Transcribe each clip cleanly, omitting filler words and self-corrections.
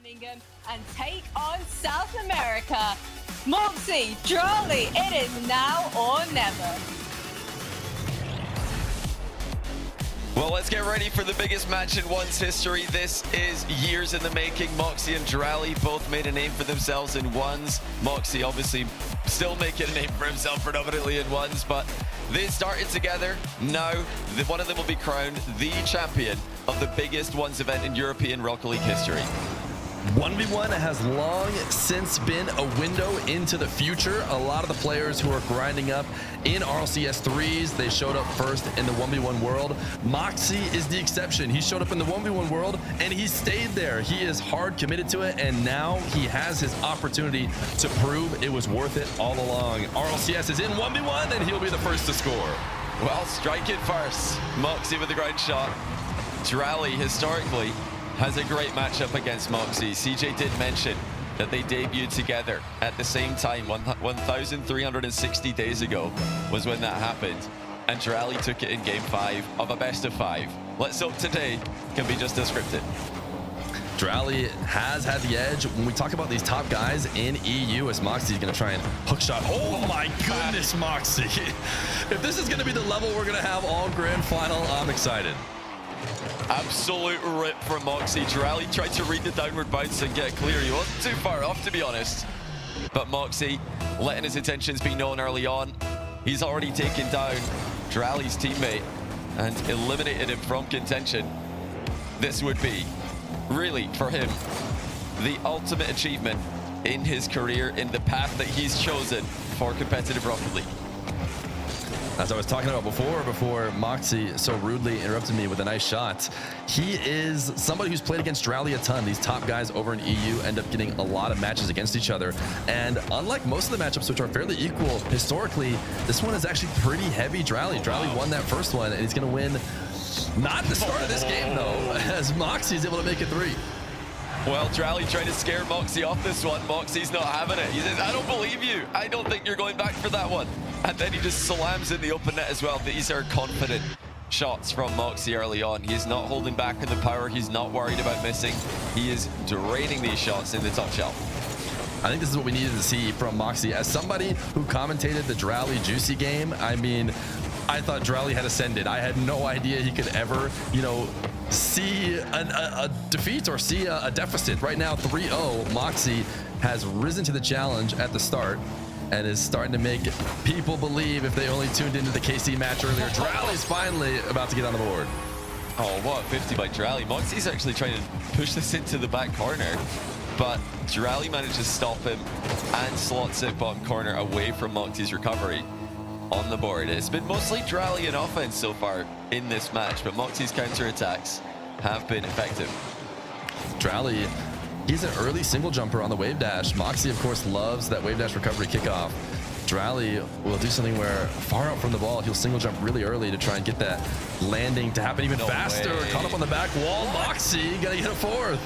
Birmingham and take on South America. Mawkzy, Dralii, it is now or never. Well, let's get ready for the biggest match in one's history. This is years in the making. Mawkzy and Dralii both made a name for themselves in ones. Mawkzy obviously still making a name for himself predominantly in ones, but they started together. Now, one of them will be crowned the champion of the biggest ones event in European Rocket League history. 1v1 has long since been a window into the future. A lot of the players who are grinding up in RLCS 3s, they showed up first in the 1v1 world. Mawkzy is the exception. He showed up in the 1v1 world and he stayed there. He is hard committed to it, and now he has his opportunity to prove it was worth it all along. RLCS is in 1v1 and he'll be the first to score. Well, striking first. Mawkzy with the ground shot. Dralii historically has a great matchup against Mawkzy. CJ did mention that they debuted together at the same time. 1,360 days ago was when that happened. And Dralii took it in game 5 of a best of 5. Let's hope today can be just as scripted. Dralii has had the edge. When we talk about these top guys in EU, as Mawkzy is going to try and hook shot. Oh my goodness, Mawkzy. If this is going to be the level we're going to have all grand final, I'm excited. Absolute rip from Mawkzy. Dralii tried to read the downward bounce and get clear. He wasn't too far off, to be honest. But Mawkzy letting his intentions be known early on. He's already taken down Dralii's teammate and eliminated him from contention. This would be, really, for him, the ultimate achievement in his career, in the path that he's chosen for competitive Rocket League. As I was talking about before Mawkzy so rudely interrupted me with a nice shot, he is somebody who's played against Dralii a ton. These top guys over in EU end up getting a lot of matches against each other. And unlike most of the matchups, which are fairly equal historically, this one is actually pretty heavy Dralii. Dralii won that first one, and he's going to win not the start of this game, though, as Mawkzy is able to make it 3. Well, Dralii trying to scare Mawkzy off this one. Mawkzy's not having it. He says, I don't believe you. I don't think you're going back for that one. And then he just slams in the open net as well. These are confident shots from Mawkzy early on. He is not holding back in the power. He's not worried about missing. He is draining these shots in the top shelf. I think this is what we needed to see from Mawkzy. As somebody who commentated the Dralii Juicy game, I mean, I thought Dralii had ascended. I had no idea he could ever, you know, see a defeat or see a deficit. Right now, 3-0, Mawkzy has risen to the challenge at the start and is starting to make people believe, if they only tuned into the KC match earlier, Dralii's finally about to get on the board. Oh, what a 50 by Dralii. Mawkzy's actually trying to push this into the back corner, but Dralii manages to stop him and slots it bottom corner away from Mawkzy's recovery on the board. It's been mostly Dralii in offense so far in this match, but Mawkzy's counterattacks have been effective. Dralii, he's an early single jumper on the wave dash. Mawkzy, of course, loves that wave dash recovery kickoff. Dralii will do something where far out from the ball, he'll single jump really early to try and get that landing to happen even faster. Caught up on the back wall. Mawkzy gotta get a 4th.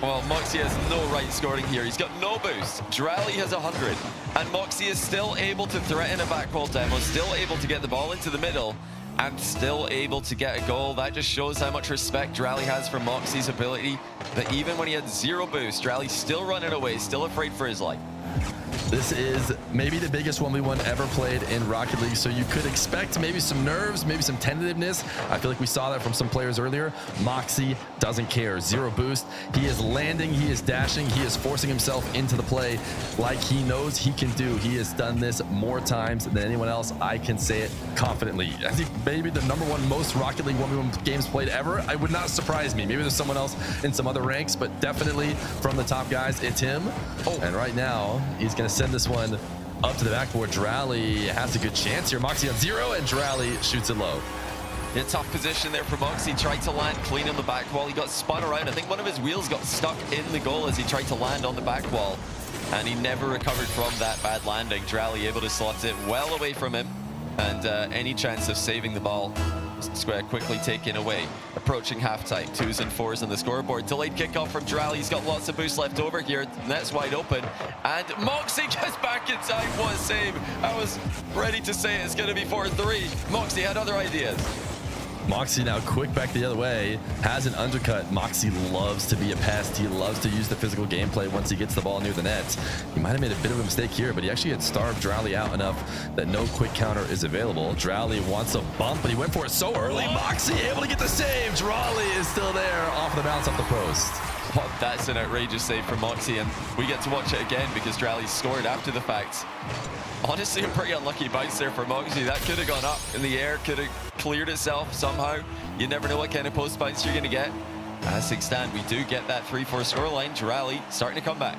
Well, Mawkzy has no right scoring here. He's got no boost. Dralii has 100. And Mawkzy is still able to threaten a backwall demo, still able to get the ball into the middle, and still able to get a goal. That just shows how much respect Dralii has for Mawkzy's ability, that even when he had 0 boost, Dralii's still running away, still afraid for his life. This is maybe the biggest 1v1 ever played in Rocket League, so you could expect maybe some nerves, maybe some tentativeness. I feel like we saw that from some players earlier. Mawkzy doesn't care. 0 boost. He is landing, he is dashing, he is forcing himself into the play like he knows he can do. He has done this more times than anyone else. I can say it confidently. I think maybe the #1 most Rocket League 1v1 games played ever. I would not surprise me. Maybe there's someone else in some other ranks, but definitely from the top guys, it's him. And right now, he's going to send this one up to the backboard. Dralii has a good chance here. Mawkzy on 0, and Dralii shoots it low. In a tough position there for Mawkzy. Tried to land clean on the back wall. He got spun around. I think one of his wheels got stuck in the goal as he tried to land on the back wall, and he never recovered from that bad landing. Dralii able to slot it well away from him, and any chance of saving the ball Square quickly taken away. Approaching halftime, 2s and 4s on the scoreboard. Delayed kickoff from Dralii. He's got lots of boost left over here. Net's wide open. And Mawkzy gets back in time. What a save. I was ready to say it's going to be 4-3. Mawkzy had other ideas. Mawkzy now quick back the other way, has an undercut. Mawkzy loves to be a pest. He loves to use the physical gameplay once he gets the ball near the net. He might have made a bit of a mistake here, but he actually had starved Dralii out enough that no quick counter is available. Dralii wants a bump, but he went for it so early. Mawkzy able to get the save. Dralii is still there off the bounce off the post. Oh, that's an outrageous save from Mawkzy, and we get to watch it again because Dralii scored after the fact. Honestly, a pretty unlucky bounce there for Mawkzy. That could have gone up in the air, could have cleared itself somehow. You never know what kind of post bounce you're going to get. As things stand, we do get that 3-4 scoreline. Dralii starting to come back.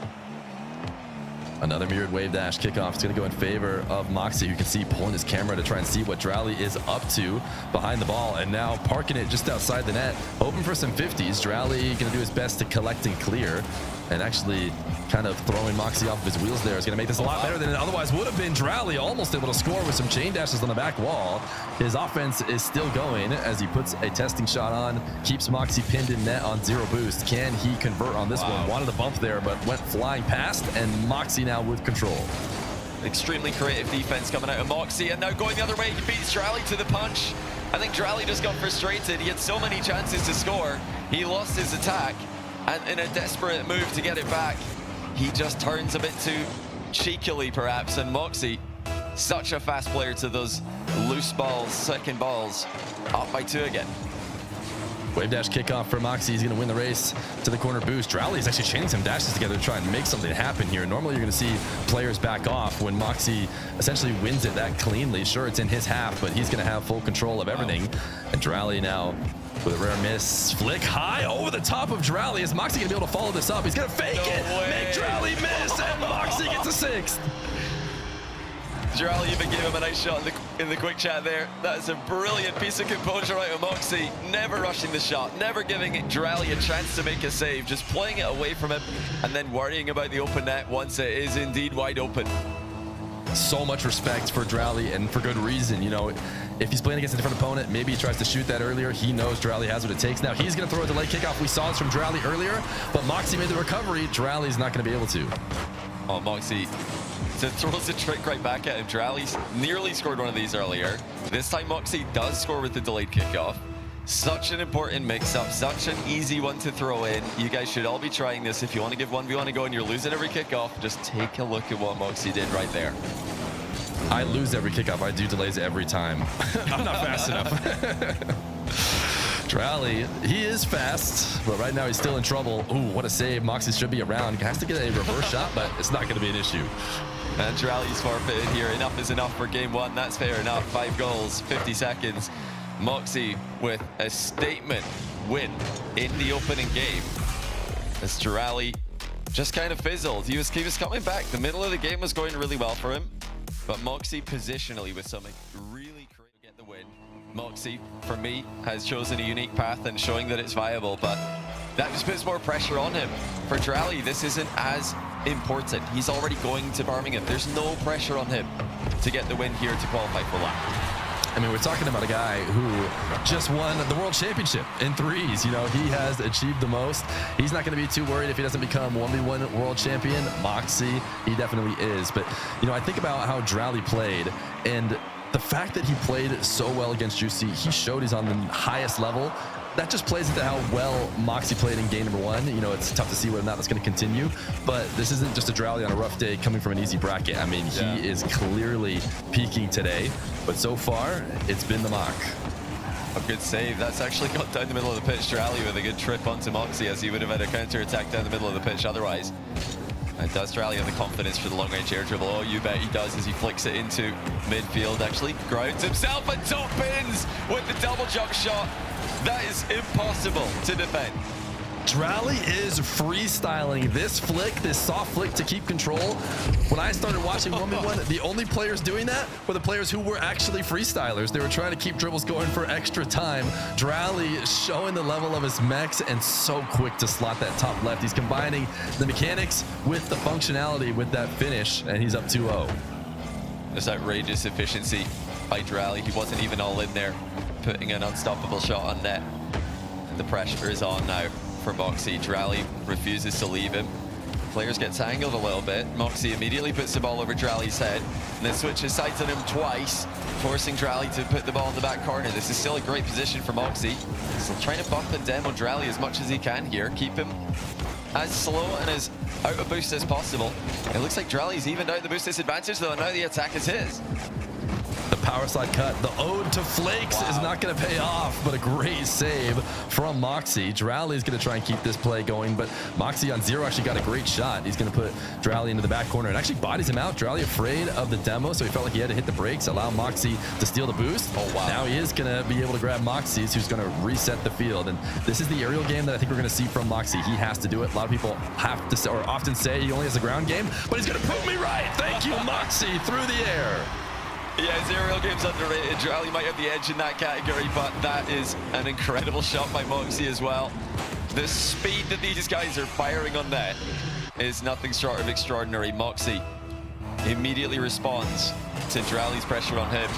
Another mirrored wave dash kickoff. It's going to go in favor of Mawkzy. You can see pulling his camera to try and see what Dralii is up to behind the ball, and now parking it just outside the net, hoping for some 50s. Dralii going to do his best to collect and clear, and actually kind of throwing Mawkzy off of his wheels there is going to make this a lot better than it otherwise would have been. Dralii almost able to score with some chain dashes on the back wall. His offense is still going as he puts a testing shot on, keeps Mawkzy pinned in net on 0 boost. Can he convert on this one? Wanted a bump there, but went flying past, and Mawkzy now with control. Extremely creative defense coming out of Mawkzy, and now going the other way, he beats Dralii to the punch. I think Dralii just got frustrated. He had so many chances to score. He lost his attack, and in a desperate move to get it back, he just turns a bit too cheekily, perhaps, and Mawkzy, such a fast player to those loose balls, second balls, up by 2 again. Wave dash kickoff for Mawkzy. He's going to win the race to the corner boost. Dralii is actually chaining some dashes together to try and make something happen here. Normally, you're going to see players back off when Mawkzy essentially wins it that cleanly. Sure, it's in his half, but he's going to have full control of everything. And Dralii now with a rare miss. Flick high over the top of Dralii. Is Mawkzy going to be able to follow this up? He's going to fake it, make Dralii miss, and Mawkzy gets a 6th. Dralii even gave him a nice shot in the quick chat there. That is a brilliant piece of composure out of Mawkzy. Never rushing the shot, never giving Dralii a chance to make a save, just playing it away from him and then worrying about the open net once it is indeed wide open. So much respect for Dralii, and for good reason. You know, if he's playing against a different opponent, maybe he tries to shoot that earlier. He knows Dralii has what it takes. Now he's going to throw a delayed kickoff. We saw this from Dralii earlier, but Mawkzy made the recovery. Dralii's not going to be able to. Oh, Mawkzy throws a trick right back at him. Dralii nearly scored one of these earlier. This time Mawkzy does score with the delayed kickoff. Such an important mix-up, such an easy one to throw in. You guys should all be trying this. If you want to give 1v1 a go and you're losing every kickoff, just take a look at what Mawkzy did right there. I lose every kickoff. I do delays every time. I'm not fast enough. Dralii, he is fast, but right now he's still in trouble. Ooh, what a save. Mawkzy should be around. He has to get a reverse shot, but it's not going to be an issue. And Dralii's forfeited here. Enough is enough for game 1. That's fair enough. 5 goals, 50 seconds. Mawkzy with a statement win in the opening game. As Dralii just kind of fizzled. He was coming back. The middle of the game was going really well for him. But Mawkzy positionally with something really creative to get the win. Mawkzy, for me, has chosen a unique path and showing that it's viable, but that just puts more pressure on him. For Dralii, this isn't as important. He's already going to Birmingham. There's no pressure on him to get the win here to qualify for LAC. I mean, we're talking about a guy who just won the World Championship in 3s. You know, he has achieved the most. He's not going to be too worried if he doesn't become 1v1 World Champion. Mawkzy, he definitely is. But, you know, I think about how Dralii played, and the fact that he played so well against Juicy, he showed he's on the highest level. That just plays into how well Mawkzy played in game number 1. You know, it's tough to see whether or not that's going to continue, but this isn't just a Dralii on a rough day coming from an easy bracket. I mean, he is clearly peaking today, but so far, it's been the Mawk. A good save. That's actually got down the middle of the pitch. Dralii with a good trip onto Mawkzy, as he would have had a counter-attack down the middle of the pitch otherwise. And does Dralii have the confidence for the long-range air dribble? Oh, you bet he does, as he flicks it into midfield. Actually grounds himself and top pins with the double jump shot. That is impossible to defend. Dralii is freestyling this flick, this soft flick to keep control. When I started watching 1v1, the only players doing that were the players who were actually freestylers. They were trying to keep dribbles going for extra time. Dralii showing the level of his mechs and so quick to slot that top left. He's combining the mechanics with the functionality with that finish, and he's up 2-0. This outrageous efficiency by Dralii. He wasn't even all in there, putting an unstoppable shot on net. And the pressure is on now for Mawkzy. Dralii refuses to leave him. Players get tangled a little bit. Mawkzy immediately puts the ball over Dralii's head and then switches sides on him twice, forcing Dralii to put the ball in the back corner. This is still a great position for Mawkzy. Still trying to bump and demo Dralii as much as he can here. Keep him as slow and as out of boost as possible. It looks like Dralii's evened out the boost disadvantage though, and now the attack is his. The power slide cut, the ode to Flakes is not going to pay off, but a great save from Mawkzy. Dralii is going to try and keep this play going, but Mawkzy on zero actually got a great shot. He's going to put Dralii into the back corner and actually bodies him out. Dralii afraid of the demo, so he felt like he had to hit the brakes, allow Mawkzy to steal the boost. Oh, wow. Now he is going to be able to grab Mawkzy, who's going to reset the field. And this is the aerial game that I think we're going to see from Mawkzy. He has to do it. A lot of people have to say, or often say he only has a ground game, but he's going to prove me right. Thank you, Mawkzy, through the air. Yeah, his aerial game's underrated. Dralii might have the edge in that category, but that is an incredible shot by Mawkzy as well. The speed that these guys are firing on net is nothing short of extraordinary. Mawkzy immediately responds to Dralii's pressure on him.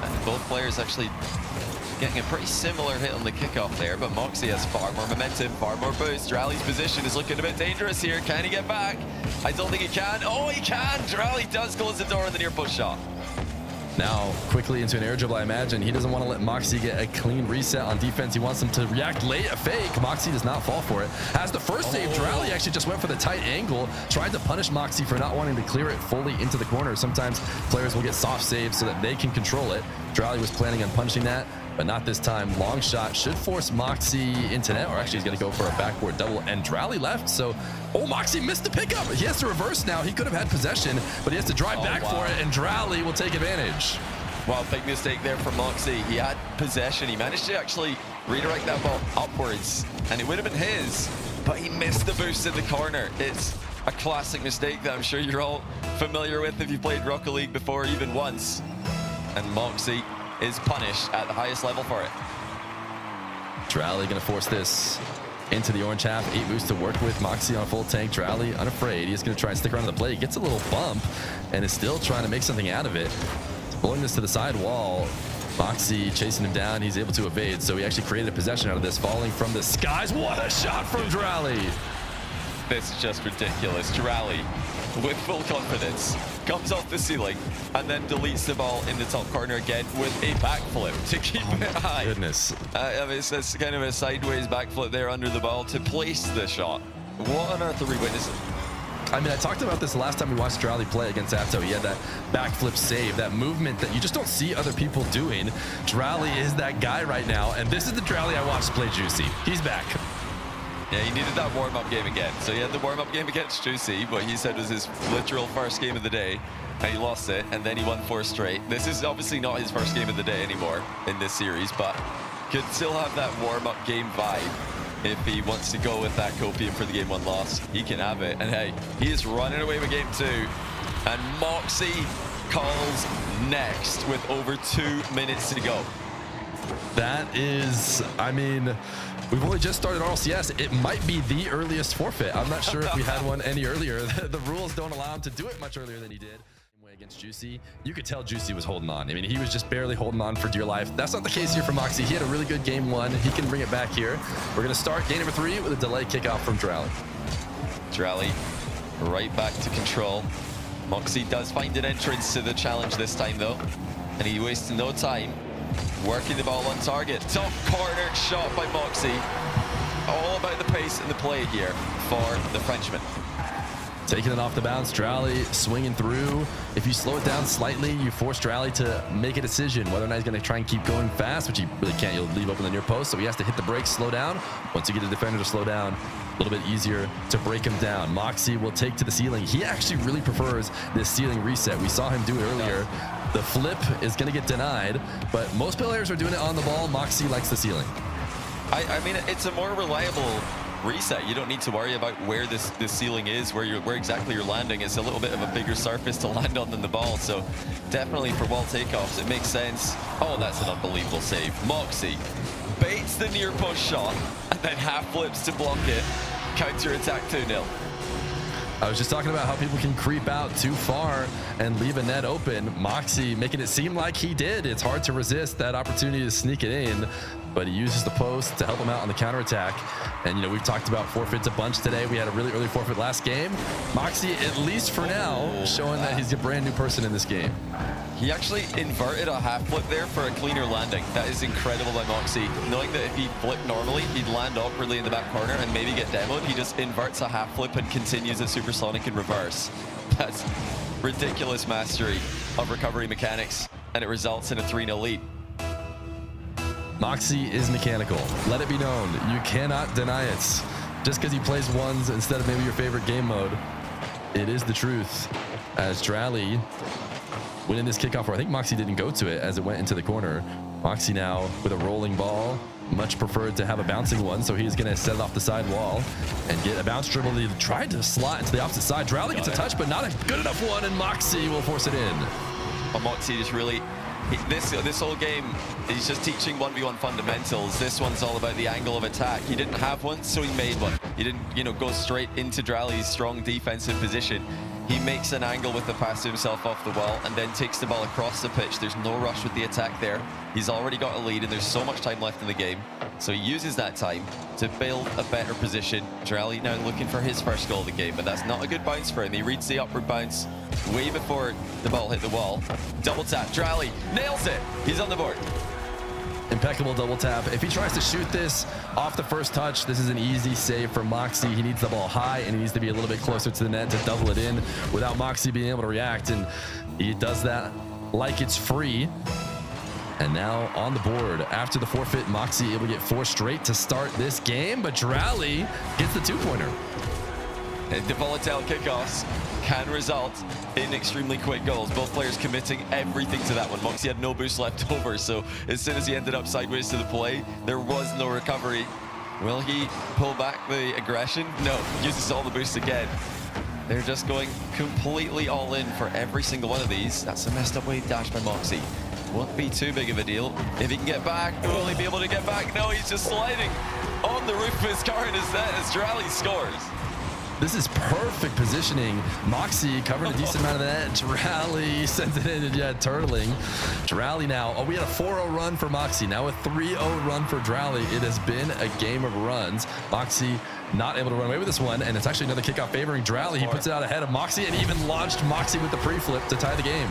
And both players actually getting a pretty similar hit on the kickoff there, but Mawkzy has far more momentum, far more boost. Dralii's position is looking a bit dangerous here. Can he get back? I don't think he can. Oh, he can! Dralii does close the door on the near push shot. Now, quickly into an air dribble, I imagine. He doesn't want to let Mawkzy get a clean reset on defense. He wants him to react late, a fake. Mawkzy does not fall for it. As the first save, Dralii actually just went for the tight angle, tried to punish Mawkzy for not wanting to clear it fully into the corner. Sometimes players will get soft saves so that they can control it. Dralii was planning on punishing that, but not this time. Long shot should force Mawkzy into net, or actually he's going to go for a backboard double, and Dralii left. So, Mawkzy missed the pickup. He has to reverse now. He could have had possession, but he has to drive back for it, and Dralii will take advantage. Wow, big mistake there from Mawkzy. He had possession. He managed to actually redirect that ball upwards, and it would have been his, but he missed the boost in the corner. It's a classic mistake that I'm sure you're all familiar with if you played Rocket League before even once. And Mawkzy is punished at the highest level for it. Dralii going to force this into the orange half. 8 boosts to work with. Mawkzy on full tank. Dralii unafraid. He's going to try and stick around the play. He gets a little bump and is still trying to make something out of it. Pulling this to the side wall. Mawkzy chasing him down. He's able to evade. So he actually created a possession out of this, falling from the skies. What a shot from Dralii. This is just ridiculous. Dralii, with full confidence, comes off the ceiling and then deletes the ball in the top corner again with a backflip to keep it high. Goodness. I mean, it's kind of a sideways backflip there under the ball to place the shot. What on earth are we witnessing? I mean, I talked about this the last time we watched Dralii play against Apto. He had that backflip save, that movement that you just don't see other people doing. Dralii is that guy right now, and this is the Dralii I watched play Juicy. He's back. Yeah, he needed that warm-up game again. So he had the warm-up game against Juicy, what he said was his literal first game of the day, and he lost it, and then he won 4 straight. This is obviously not his first game of the day anymore in this series, but could still have that warm-up game vibe. If he wants to go with that copium for the game 1 loss, he can have it. And hey, he is running away with game 2. And Mawkzy calls next with over 2 minutes to go. That is, I mean, we've only just started RLCS. It might be the earliest forfeit. I'm not sure if we had one any earlier. The rules don't allow him to do it much earlier than he did. Against Juicy, you could tell Juicy was holding on. I mean, he was just barely holding on for dear life. That's not the case here for Mawkzy. He had a really good game 1. He can bring it back here. We're going to start game number 3 with a delay kickoff from Dralii. Dralii right back to control. Mawkzy does find an entrance to the challenge this time though, and he wastes no time working the ball on target. Top corner shot by Mawkzy. All about the pace and the play here for the Frenchman. Taking it off the bounce, Dralii swinging through. If you slow it down slightly, you force Dralii to make a decision whether or not he's going to try and keep going fast, which he really can't. You'll leave open the near post, so he has to hit the brakes, slow down. Once you get a defender to slow down, a little bit easier to break him down. Mawkzy will take to the ceiling. He actually really prefers this ceiling reset. We saw him do it earlier. The flip is going to get denied, but most players are doing it on the ball. Mawkzy likes the ceiling. I mean, it's a more reliable reset. You don't need to worry about where this ceiling is, where exactly you're landing. It's a little bit of a bigger surface to land on than the ball, so definitely for wall takeoffs it makes sense. Oh, that's an unbelievable save. Mawkzy baits the near post shot and then half flips to block it. Counter attack 2-0. I was just talking about how people can creep out too far and leave a net open. Mawkzy making it seem like he did. It's hard to resist that opportunity to sneak it in, but he uses the post to help him out on the counterattack. And, you know, we've talked about forfeits a bunch today. We had a really early forfeit last game. Mawkzy, at least for now, showing that he's a brand new person in this game. He actually inverted a half flip there for a cleaner landing. That is incredible by Mawkzy. Knowing that if he flipped normally, he'd land awkwardly in the back corner and maybe get demoed, he just inverts a half flip and continues at supersonic in reverse. That's ridiculous mastery of recovery mechanics, and it results in a 3-0 lead. Mawkzy is mechanical. Let it be known. You cannot deny it. Just because he plays ones instead of maybe your favorite game mode, it is the truth. As Dralii winning this kickoff, or I think Mawkzy didn't go to it as it went into the corner. Mawkzy now with a rolling ball, much preferred to have a bouncing one, so he's going to set it off the side wall and get a bounce dribble. He tried to slot into the opposite side. Dralii gets a touch, but not a good enough one, and Mawkzy will force it in. Well, Mawkzy just really, this whole game, he's just teaching 1v1 fundamentals. This one's all about the angle of attack. He didn't have one, so he made one. He didn't, you know, go straight into Dralii's strong defensive position. He makes an angle with the pass to himself off the wall and then takes the ball across the pitch. There's no rush with the attack there. He's already got a lead and there's so much time left in the game. So he uses that time to build a better position. Dralii now looking for his first goal of the game, but that's not a good bounce for him. He reads the upward bounce way before the ball hit the wall. Double tap, Dralii nails it. He's on the board. Impeccable double tap. If he tries to shoot this off the first touch, this is an easy save for Mawkzy. He needs the ball high and he needs to be a little bit closer to the net to double it in without Mawkzy being able to react. And he does that like it's free. And now on the board after the forfeit, Mawkzy able to get 4 straight to start this game, but Dralii gets the 2-pointer. The volatile kickoffs can result in extremely quick goals. Both players committing everything to that one. Mawkzy had no boost left over, so as soon as he ended up sideways to the play, there was no recovery. Will he pull back the aggression? No, uses all the boost again. They're just going completely all in for every single one of these. That's a messed up way dash by Mawkzy. Won't be too big of a deal. If he can get back, will he be able to get back? No, he's just sliding on the roof of his car in his net as Dralii scores. This is perfect positioning. Mawkzy covering a decent amount of that. Dralii sends it in and turtling. Dralii now. Oh, we had a 4-0 run for Mawkzy. Now a 3-0 run for Dralii. It has been a game of runs. Mawkzy not able to run away with this one, and it's actually another kickoff favoring Dralii. He puts it out ahead of Mawkzy and even launched Mawkzy with the pre-flip to tie the game.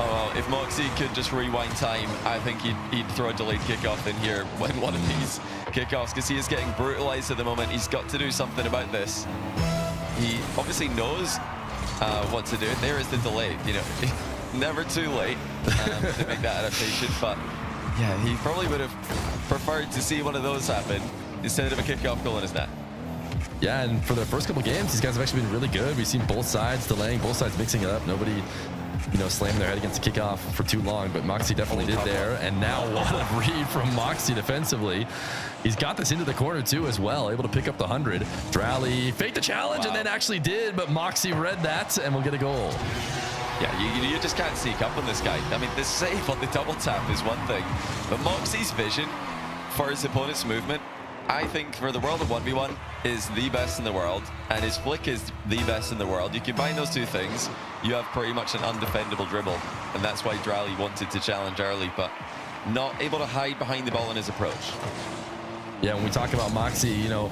Oh, if Mawkzy could just rewind time, I think he'd throw a delayed kickoff in here when one of these kickoffs, because he is getting brutalized at the moment. He's got to do something about this. He obviously knows what to do. There is the delay, you know, never too late to make that adaptation. But yeah, he probably would have preferred to see one of those happen instead of a kickoff goal in his net. Yeah, and for the first couple games, these guys have actually been really good. We've seen both sides delaying, both sides mixing it up. Nobody, you know, slamming their head against the kickoff for too long, but Mawkzy definitely did there. And now what a read from Mawkzy defensively. He's got this into the corner too as well, able to pick up the 100. Dralii faked the challenge and then actually did, but Mawkzy read that and will get a goal. Yeah, you just can't sneak up on this guy. I mean, the save on the double tap is one thing, but Mawkzy's vision for his opponent's movement, I think for the world of 1v1 is the best in the world, and his flick is the best in the world. You combine those two things, you have pretty much an undefendable dribble, and that's why Dralii wanted to challenge early, but not able to hide behind the ball in his approach. Yeah, when we talk about Mawkzy, you know,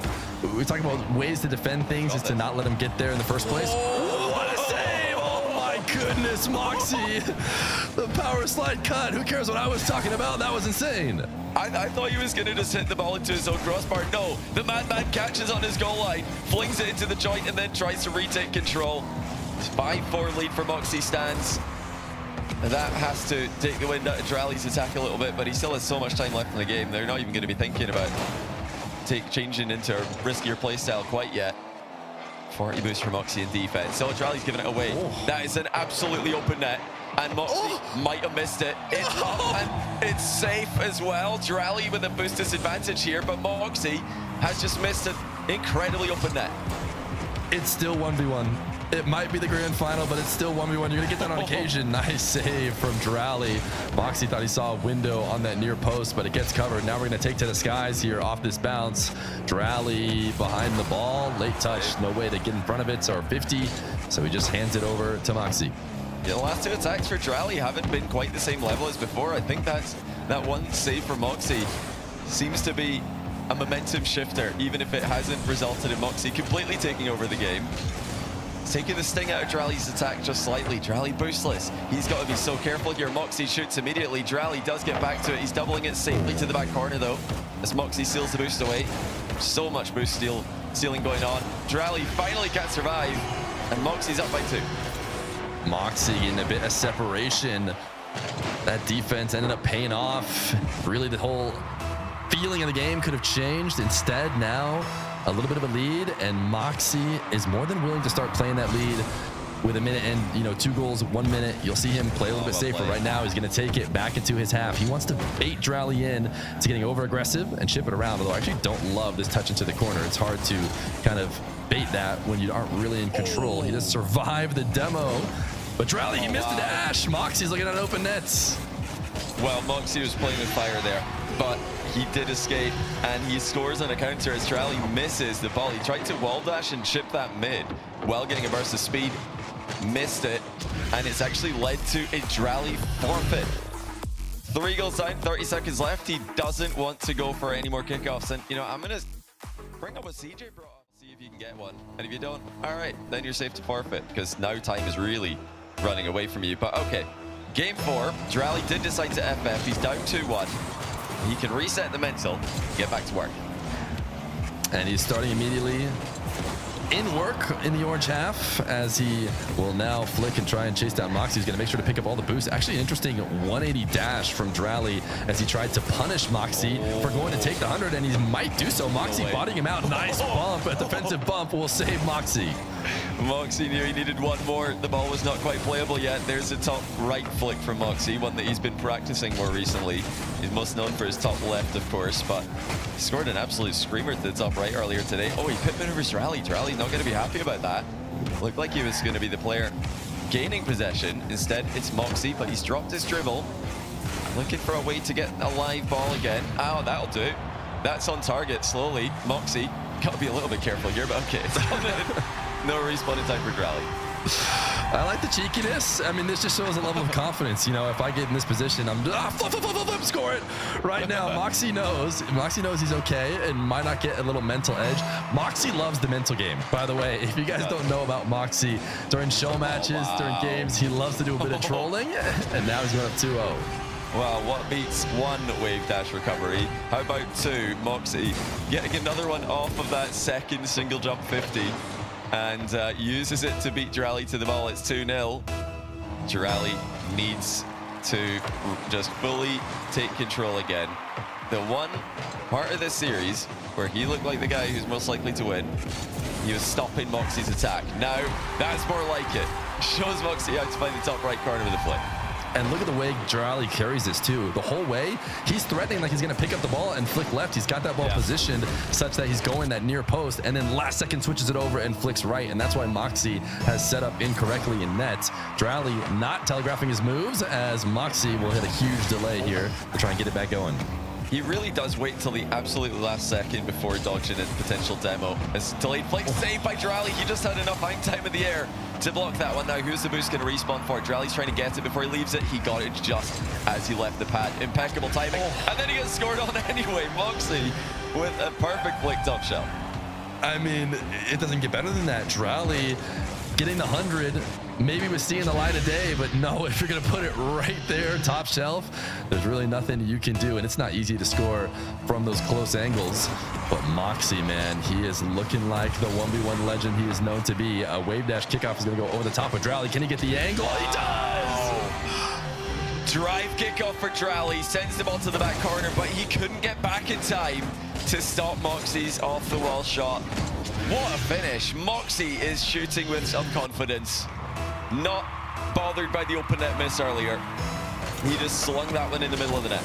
we talk about ways to defend things is to not let him get there in the first place. Oh, what a save! Oh my goodness, Mawkzy! The power slide cut. Who cares what I was talking about? That was insane. I thought he was going to just hit the ball into his own crossbar. No, the madman catches on his goal line, flings it into the joint, and then tries to retake control. 5-4 lead for Mawkzy stands. That has to take the wind out of Dralii's attack a little bit, but he still has so much time left in the game. They're not even going to be thinking about changing into a riskier playstyle quite yet. 40 boost for Mawkzy in defense. So Dralii's giving it away. Oh. That is an absolutely open net, and Mawkzy might have missed it. It's up, and it's safe as well. Dralii with a boost disadvantage here, but Mawkzy has just missed an incredibly open net. It's still 1v1. It might be the grand final, but it's still 1v1. You're gonna get that on occasion. Nice save from Dralii. Mawkzy thought he saw a window on that near post, but it gets covered. Now we're gonna take to the skies here off this bounce. Dralii behind the ball, late touch, no way to get in front of it, or 50. So he just hands it over to Mawkzy. Yeah, the last two attacks for Dralii haven't been quite the same level as before. I think that one save for Mawkzy seems to be a momentum shifter, even if it hasn't resulted in Mawkzy completely taking over the game. Taking the sting out of Dralii's attack just slightly. Dralii boostless. He's got to be so careful here. Mawkzy shoots immediately. Dralii does get back to it. He's doubling it safely to the back corner though, as Mawkzy seals the boost away. So much boost stealing going on. Dralii finally can't survive, and Mawkzy's up by 2. Mawkzy getting a bit of separation. That defense ended up paying off. Really, the whole feeling of the game could have changed. Instead, now a little bit of a lead, and Mawkzy is more than willing to start playing that lead with a minute and, you know, 2 goals, 1 minute. You'll see him play a little bit safer. Right now, he's going to take it back into his half. He wants to bait Dralii in to getting over aggressive and chip it around, although I actually don't love this touch into the corner. It's hard to kind of bait that when you aren't really in control. He just survived the demo, but Dralii, he missed the dash. Mawkzy's looking at open nets. Well, Mawkzy was playing with fire there, but he did escape, and he scores on a counter as Dralii misses the ball. He tried to wall dash and chip that mid while getting a burst of speed, missed it, and it's actually led to a Dralii forfeit. 3 goals down, 30 seconds left. He doesn't want to go for any more kickoffs, and, you know, I'm going to bring up what CJ brought up, see if you can get one, and if you don't, all right, then you're safe to forfeit, because now time is really running away from you. But okay, game 4, Dralii did decide to FF. He's down 2-1. He can reset the mental, get back to work. And he's starting immediately in work in the orange half, as he will now flick and try and chase down Mawkzy. He's going to make sure to pick up all the boosts. Actually, an interesting 180 dash from Dralii as he tried to punish Mawkzy for going to take the 100, and he might do so. Mawkzy bodying him out. Nice bump. A defensive bump will save Mawkzy. Mawkzy knew he needed one more. The ball was not quite playable yet. There's a top right flick from Mawkzy, one that he's been practicing more recently. He's most known for his top left, of course, but he scored an absolute screamer to the top right earlier today. Oh, he pit maneuvers Dralii. Dralii's not going to be happy about that. Looked like he was going to be the player gaining possession. Instead, it's Mawkzy, but he's dropped his dribble. Looking for a way to get a live ball again. Oh, that'll do. That's on target slowly. Mawkzy, got to be a little bit careful here, but okay, it's coming in. No respawn in time for Dralii. I like the cheekiness. I mean, this just shows a level of confidence. You know, if I get in this position, I'm flip, score it right now. Mawkzy knows he's okay and might not get a little mental edge. Mawkzy loves the mental game, by the way. If you guys don't know about Mawkzy, during show matches, during games, he loves to do a bit of trolling, and now he's going up 2-0. Well, what beats 1 wave dash recovery? How about 2? Mawkzy getting another one off of that second single jump 50. And uses it to beat Dralii to the ball. It's 2-0. Dralii needs to just fully take control again. The one part of this series where he looked like the guy who's most likely to win, he was stopping Mawkzy's attack. Now, that's more like it. Shows Mawkzy how to find the top right corner with a flick. And look at the way Dralii carries this too. The whole way, he's threatening like he's going to pick up the ball and flick left. He's got that ball positioned such that he's going that near post, and then last second switches it over and flicks right. And that's why Mawkzy has set up incorrectly in net. Dralii not telegraphing his moves, as Mawkzy will hit a huge delay here to try and get it back going. He really does wait till the absolute last second before dodging a potential demo. As delayed flick saved by Dralii. He just had enough hang time in the air to block that one. Now, who's the boost going to respawn for? Dralii's trying to get it before he leaves it. He got it just as he left the pad. Impeccable timing. And then he gets scored on anyway. Mawkzy with a perfect flick top shell. I mean, it doesn't get better than that. Dralii getting the 100, maybe was seeing the light of day, but no, if you're going to put it right there, top shelf, there's really nothing you can do, and it's not easy to score from those close angles. But Mawkzy, man, he is looking like the 1v1 legend he is known to be. A wave dash kickoff is going to go over the top of Dralii. Can he get the angle? He does! Drive kickoff for Dralii, sends the ball to the back corner, but he couldn't get back in time to stop Mawkzy's off-the-wall shot. What a finish. Mawkzy is shooting with some confidence. Not bothered by the open net miss earlier. He just slung that one in the middle of the net.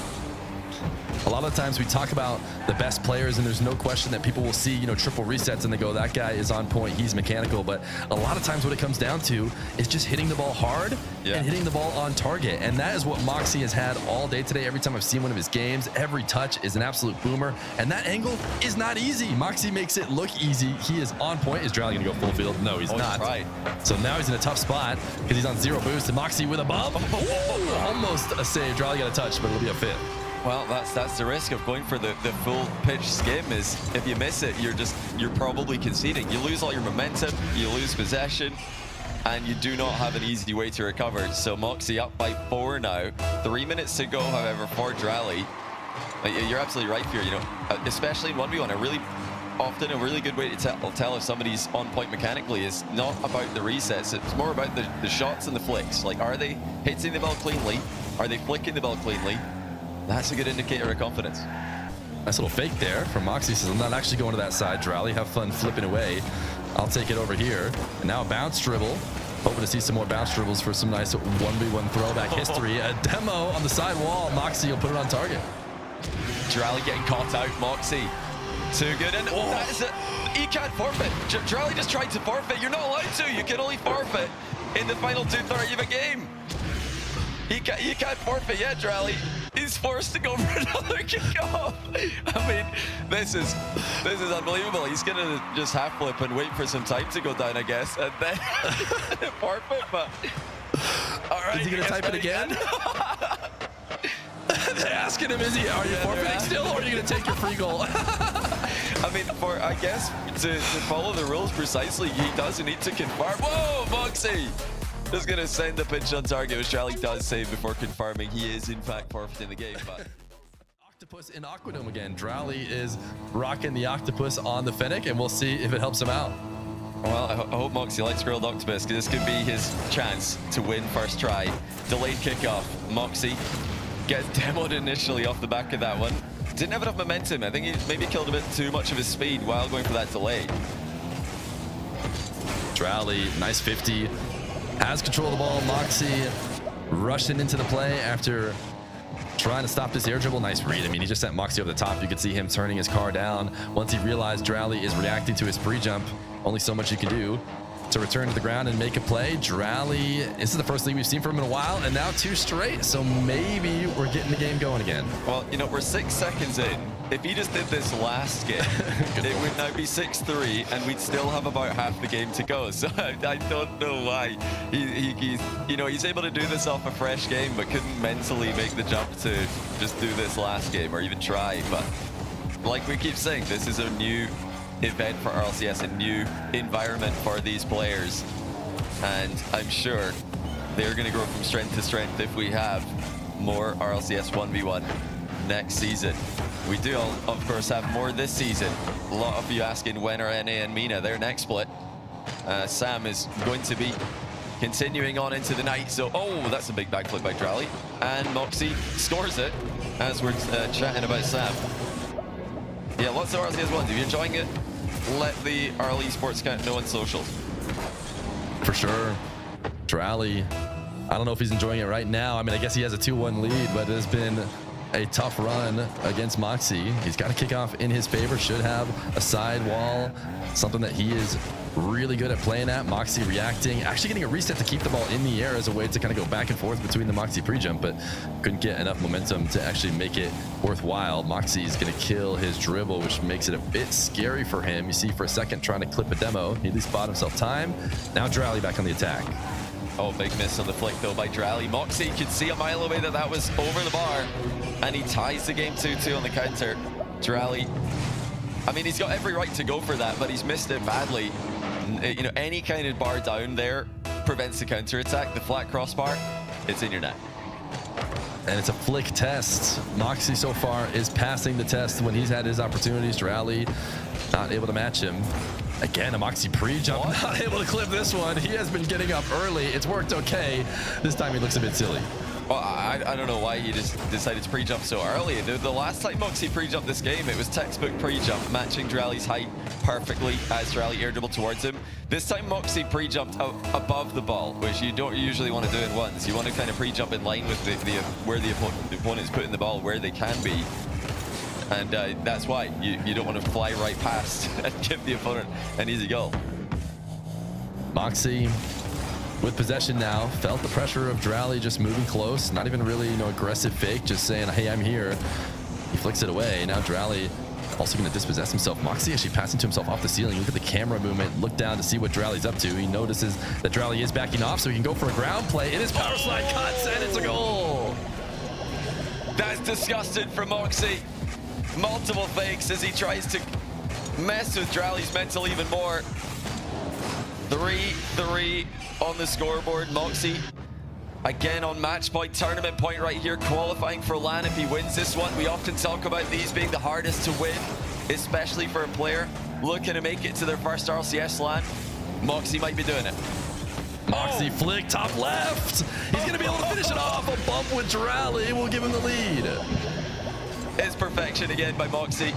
A lot of times we talk about the best players, and there's no question that people will see, you know, triple resets and they go, that guy is on point, he's mechanical. But a lot of times what it comes down to is just hitting the ball hard and hitting the ball on target. And that is what Mawkzy has had all day today. Every time I've seen one of his games, every touch is an absolute boomer. And that angle is not easy. Mawkzy makes it look easy. He is on point. Is Dralii going to go full field? No, he's not. Right. So now he's in a tough spot because he's on 0 boost. And Mawkzy with a bump. Ooh, almost a save. Dralii got a touch, but it'll be a fit. Well, that's the risk of going for the full pitch skim. Is if you miss it, you're probably conceding. You lose all your momentum, you lose possession, and you do not have an easy way to recover. So Mawkzy up by 4 now. 3 minutes to go, however, for Dralii. You're absolutely right here. You know, especially in 1v1, often a really good way to tell if somebody's on point mechanically is not about the resets. It's more about the shots and the flicks. Like, are they hitting the ball cleanly? Are they flicking the ball cleanly? That's a good indicator of confidence. Nice little fake there from Mawkzy. Says, I'm not actually going to that side. Dralii, have fun flipping away. I'll take it over here. And now a bounce dribble. Hoping to see some more bounce dribbles for some nice 1v1 throwback history. A demo on the side wall. Mawkzy will put it on target. Dralii getting caught out. Mawkzy. Too good. And that is it. He can't forfeit. Dralii just tried to forfeit. You're not allowed to. You can only forfeit in the final 2/3 of a game. You can't forfeit yet, Dralii. He's forced to go for another kickoff. I mean, this is unbelievable. He's gonna just half flip and wait for some time to go down, I guess, and then forfeit. But all right, is he gonna type it again? They're asking him, are you forfeiting still, or are you gonna take your free goal? I mean, I guess to follow the rules precisely, he doesn't need to confirm. Whoa, Mawkzy! Just gonna send the pitch on target, which Dralii does save before confirming he is in fact forfeiting the game. But Octopus in Aquadome again. Dralii is rocking the octopus on the Fennec, and we'll see if it helps him out. Well, I hope Mawkzy likes grilled octopus, because this could be his chance to win first try. Delayed kickoff. Mawkzy gets demoed initially off the back of that one. Didn't have enough momentum. I think he maybe killed a bit too much of his speed while going for that delay. Dralii, nice 50. Has control of the ball. Mawkzy rushing into the play after trying to stop this air dribble. Nice read. I mean, he just sent Mawkzy over the top. You could see him turning his car down. Once he realized Dralii is reacting to his pre-jump, only so much you can do to return to the ground and make a play. Dralii, this is the first lead we've seen from him in a while, and now 2 straight. So maybe we're getting the game going again. Well, you know, we're 6 seconds in. If he just did this last game, it would now be 6-3, and we'd still have about half the game to go. So I don't know why he's able to do this off a fresh game, but couldn't mentally make the jump to just do this last game or even try. But like we keep saying, this is a new event for RLCS, a new environment for these players, and I'm sure they're going to grow from strength to strength if we have more RLCS 1v1 next season. We do, of course, have more this season. A lot of you asking when are NA and Mina their next split. Sam is going to be continuing on into the night. So, oh, that's a big backflip by Dralii. And Mawkzy scores it as we're chatting about Sam. Yeah, lots of RLCS 1s. If you're enjoying it, let the RL Esports account know on socials. For sure. Dralii, I don't know if he's enjoying it right now. I mean, I guess he has a 2-1 lead, but it has been a tough run against Mawkzy. He's got a kickoff in his favor, should have a side wall, something that he is really good at playing at. Mawkzy reacting, actually getting a reset to keep the ball in the air as a way to kind of go back and forth between the Mawkzy pre-jump, but couldn't get enough momentum to actually make it worthwhile. Mawkzy is going to kill his dribble, which makes it a bit scary for him. You see for a second trying to clip a demo. He at least bought himself time. Now Dralii back on the attack. Oh, big miss on the flick though by Dralii. Mawkzy could see a mile away that was over the bar, and he ties the game 2-2 on the counter. Dralii, I mean, he's got every right to go for that, but he's missed it badly. You know, any kind of bar down there prevents the counter attack. The flat crossbar, it's in your net. And it's a flick test. Mawkzy so far is passing the test when he's had his opportunities. Dralii not able to match him. Again, a Mawkzy pre-jump, not able to clip this one. He has been getting up early. It's worked okay. This time he looks a bit silly. Well, I don't know why he just decided to pre-jump so early. The last time Mawkzy pre-jumped this game, it was textbook pre-jump, matching Dralii's height perfectly as Dralii air dribbled towards him. This time Mawkzy pre-jumped above the ball, which you don't usually want to do in ones. You want to kind of pre-jump in line with where the opponent's putting the ball, where they can be. And that's why you don't want to fly right past and give the opponent an easy goal. Mawkzy with possession now, felt the pressure of Dralii just moving close, not even really, aggressive fake, just saying, hey, I'm here. He flicks it away. Now Dralii also going to dispossess himself. Mawkzy actually passing to himself off the ceiling. Look at the camera movement. Look down to see what Dralii's up to. He notices that Dralii is backing off, so he can go for a ground play. It is power slide cuts, and it's a goal. That's disgusting from Mawkzy. Multiple fakes as he tries to mess with Dralii's mental even more. 3-3 on the scoreboard. Mawkzy again on match point, tournament point right here, qualifying for LAN if he wins this one. We often talk about these being the hardest to win, especially for a player looking to make it to their first RLCS LAN. Mawkzy might be doing it. Mawkzy flick, top left. He's going to be able to finish it off. A bump with Dralii will give him the lead. It's perfection again by Mawkzy.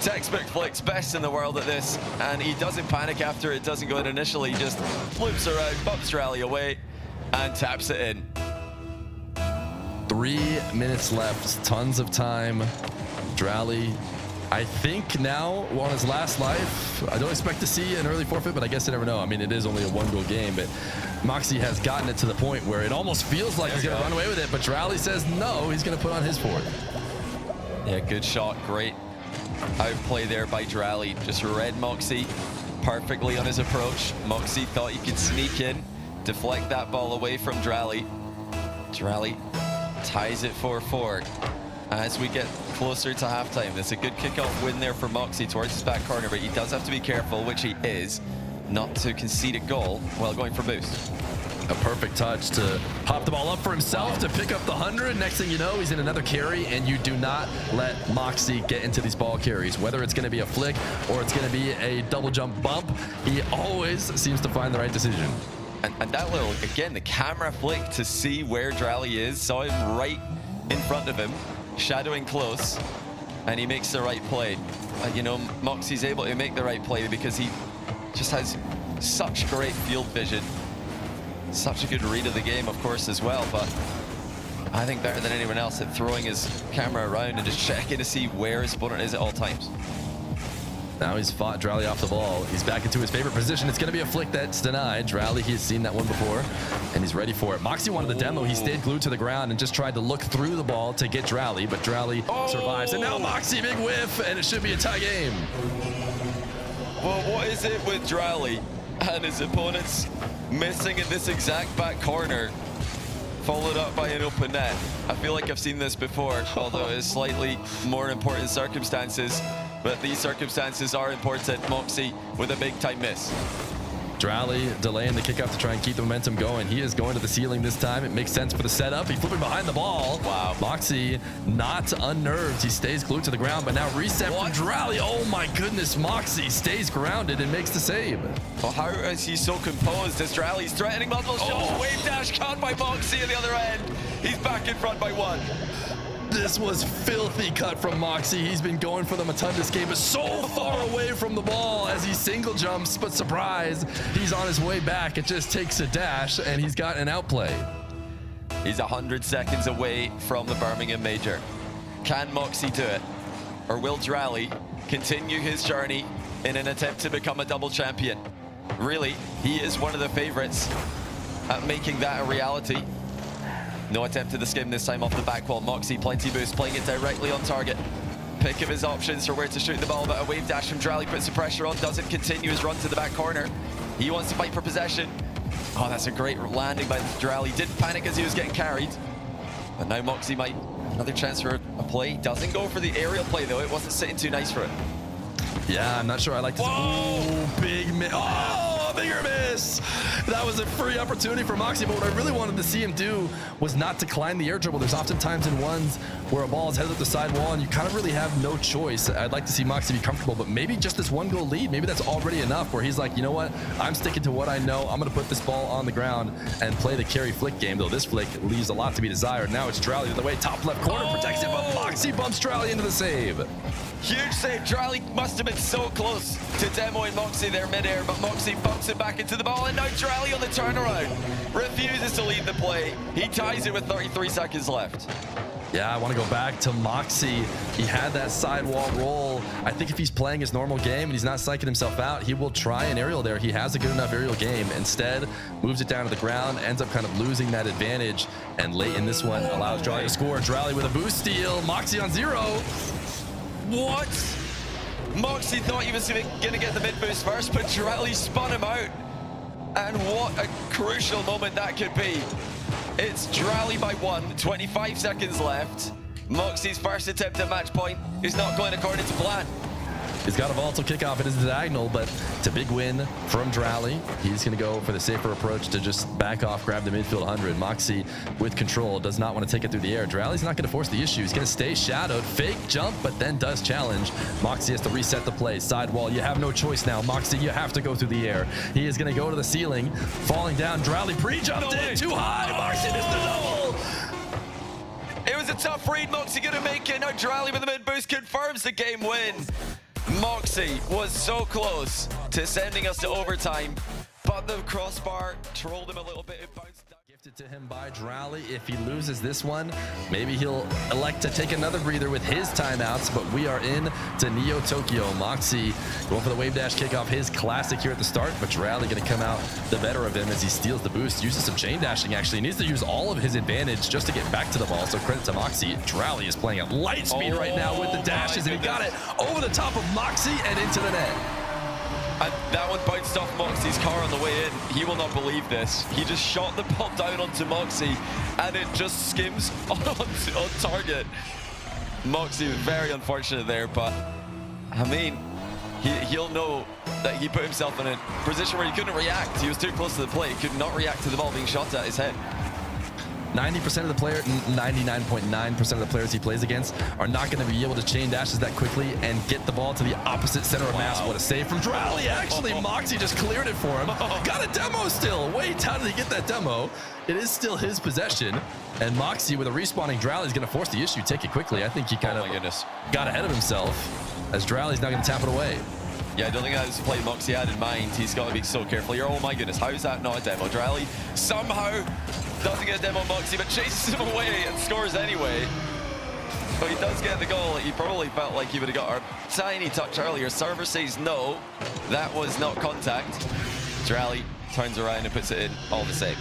Textbook flicks, best in the world at this, and he doesn't panic after it doesn't go in initially. He just loops around, bumps Dralii away, and taps it in. 3 minutes left, tons of time. Dralii, I think now on his last life, I don't expect to see an early forfeit, but I guess you never know. I mean, it is only a 1-goal game, but Mawkzy has gotten it to the point where it almost feels like he's going to run away with it, but Dralii says no, he's going to put on his fourth. Yeah, good shot, great outplay there by Dralii. Just read Mawkzy perfectly on his approach. Mawkzy thought he could sneak in, deflect that ball away from Dralii. Dralii ties it 4-4 as we get closer to halftime. It's a good kickoff win there for Mawkzy towards his back corner, but he does have to be careful, which he is, not to concede a goal while going for boost. A perfect touch to pop the ball up for himself to pick up the 100. Next thing you know, he's in another carry, and you do not let Mawkzy get into these ball carries. Whether it's going to be a flick or it's going to be a double jump bump, he always seems to find the right decision. And that little, again, the camera flick to see where Dralii is, saw him right in front of him, shadowing close, and he makes the right play. Mawkzy's able to make the right play because he just has such great field vision. Such a good read of the game, of course, as well, but I think better than anyone else at throwing his camera around and just checking to see where his opponent is at all times. Now he's fought Dralii off the ball. He's back into his favorite position. It's going to be a flick that's denied. Dralii, he has seen that one before, and he's ready for it. Mawkzy wanted the demo. He stayed glued to the ground and just tried to look through the ball to get Dralii, but Dralii survives. And now Mawkzy, big whiff, and it should be a tie game. Well, what is it with Dralii and his opponents missing in this exact back corner, followed up by an open net? I feel like I've seen this before, although it's slightly more important circumstances, but these circumstances are important. Mawkzy with a big time miss. Dralii delaying the kickoff to try and keep the momentum going. He is going to the ceiling this time. It makes sense for the setup. He's flipping behind the ball. Wow. Mawkzy not unnerved. He stays glued to the ground, but now reset from Dralii. Oh my goodness, Mawkzy stays grounded and makes the save. Well, how is he so composed as Dralii's threatening multiple shots? Wave dash caught by Mawkzy at the other end. He's back in front by 1. This was filthy cut from Mawkzy. He's been going for them a ton this game, but so far away from the ball as he single jumps, but surprise, he's on his way back. It just takes a dash, and he's got an outplay. He's 100 seconds away from the Birmingham Major. Can Mawkzy do it? Or will Dralii continue his journey in an attempt to become a double champion? Really, he is one of the favorites at making that a reality. No attempt to the skim this time off the back wall. Mawkzy, plenty boost, playing it directly on target. Pick of his options for where to shoot the ball, but a wave dash from Dralii puts the pressure on, doesn't continue his run to the back corner. He wants to fight for possession. Oh, that's a great landing by Dralii. Didn't panic as he was getting carried. But now Mawkzy might, another chance for a play. Doesn't go for the aerial play though, it wasn't sitting too nice for it. Yeah, I'm not sure I like this. Oh, big miss. Oh, bigger miss. this. That was a free opportunity for Mawkzy, but what I really wanted to see him do was not decline the air dribble. There's often times in ones where a ball is headed up the side wall and you kind of really have no choice. I'd like to see Mawkzy be comfortable, but maybe just this 1-goal lead, maybe that's already enough where he's like, you know what? I'm sticking to what I know. I'm going to put this ball on the ground and play the carry flick game, though this flick leaves a lot to be desired. Now it's Dralii the way, top left corner, protects it, but Mawkzy bumps Dralii into the save. Huge save. Dralii must have been so close to demoing Mawkzy there midair, but Mawkzy bumps it back into the ball, and now Dralii on the turnaround refuses to leave the play. He ties it with 33 seconds left. Yeah, I want to go back to Mawkzy. He had that sidewall roll. I think if he's playing his normal game and he's not psyching himself out, he will try an aerial there. He has a good enough aerial game. Instead, moves it down to the ground, ends up kind of losing that advantage, and late in this one allows Dralii to score. Dralii with a boost steal. Mawkzy on 0. What? Mawkzy thought he was going to get the mid boost first, but Dralii spun him out. And what a crucial moment that could be. It's Dralii by 1, 25 seconds left. Mawkzy's first attempt at match point is not going according to plan. He's got a volatile kickoff in his diagonal, but it's a big win from Dralii. He's going to go for the safer approach to just back off, grab the midfield 100. Mawkzy with control, does not want to take it through the air. Dralii's not going to force the issue. He's going to stay shadowed, fake jump, but then does challenge. Mawkzy has to reset the play. Sidewall, you have no choice now. Mawkzy, you have to go through the air. He is going to go to the ceiling, falling down. Dralii pre-jumped it, too high. Mawkzy missed the double. It was a tough read. Mawkzy going to make it. Now Dralii with the mid boost confirms the game win. Mawkzy was so close to sending us to overtime, but the crossbar trolled him a little bit. It bounced down. Gifted to him by Dralii. If he loses this one, maybe he'll elect to take another breather with his timeouts, but we are in to Neo Tokyo. Mawkzy going for the wave dash kickoff, his classic here at the start, but Dralii going to come out the better of him as he steals the boost, uses some chain dashing actually. He needs to use all of his advantage just to get back to the ball, so credit to Mawkzy. Dralii is playing at light speed right now with the dashes, and he got it over the top of Mawkzy and into the net. And that one bounced off Mawkzy's car on the way in. He will not believe this. He just shot the ball down onto Mawkzy, and it just skims on target. Mawkzy was very unfortunate there, but I mean, he'll know that he put himself in a position where he couldn't react. He was too close to the plate. He could not react to the ball being shot at his head. 90% of the player, 99.9% of the players he plays against are not going to be able to chain dashes that quickly and get the ball to the opposite center of mass. What a save from Dralii. Actually, Mawkzy just cleared it for him. Got a demo still. Wait, how did he get that demo? It is still his possession. And Mawkzy with a respawning Dralii is going to force the issue, take it quickly. I think he kind of got ahead of himself as Dralii's now going to tap it away. Yeah, I don't think that was the play Mawkzy had in mind. He's got to be so careful here. Oh my goodness, how is that not a demo? Dralii somehow doesn't get a demo Mawkzy, but chases him away and scores anyway. But he does get the goal. He probably felt like he would have got a tiny touch earlier. Server says no, that was not contact. Dralii turns around and puts it in all the same.